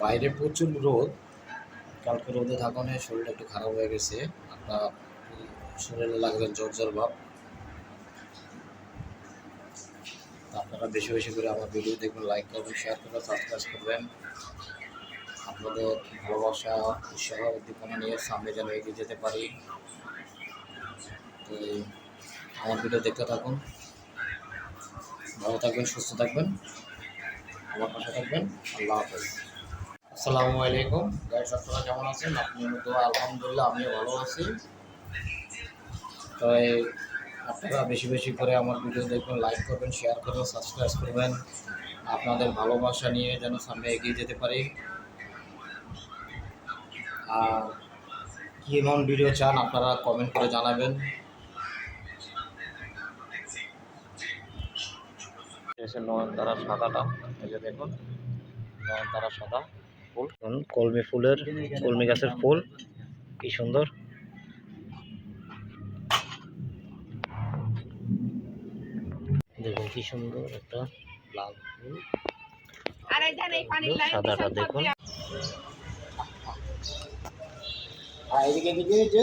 বাইরে প্রচুর রোদ। কালকে রোদে থাকানে শরীরটা একটু খারাপ হয়ে গেছে। আপনার শরীরে লাগবে জ্বর জ্বর ভাব। আপনারা বেশি বেশি করে আমার ভিডিও দেখবেন, লাইক করবেন, শেয়ার করবেন, সাবস্ক্রাইব করবেন। আপনাদের ভালোবাসা, উৎসাহ, উদ্দীপনা নিয়ে সামনে যেন এগিয়ে যেতে পারি। তো আমার ভিডিও দেখতে থাকুন। ভালো থাকবেন, সুস্থ থাকবেন, আমার পাশে থাকবেন। আল্লাহ হাফেজ। আসসালামু আলাইকুম গাইস, আপনারা কেমন আছেন? আপনি তো আলহামদুলিল্লাহ, আমিও ভালো আছি। তাই আপনারা বেশি বেশি করে আমার ভিডিও দেখবেন, লাইক করবেন, শেয়ার করবেন, সাবস্ক্রাইব করবেন। আপনাদের ভালোবাসা নিয়ে যেন সামনে এগিয়ে যেতে পারি। আর কী এমন ভিডিও চান আপনারা কমেন্ট করে জানাবেন। এসে নয়নতারা সাদাটা, এই যে দেখুন নয়নতারা সাদা ফুল, কলমি ফুলের, কলমি গাছের ফুল কি সুন্দর। দেখুন কি সুন্দর একটা লাল ফুল, সাদাটা দেখুন। এদিকে এদিকে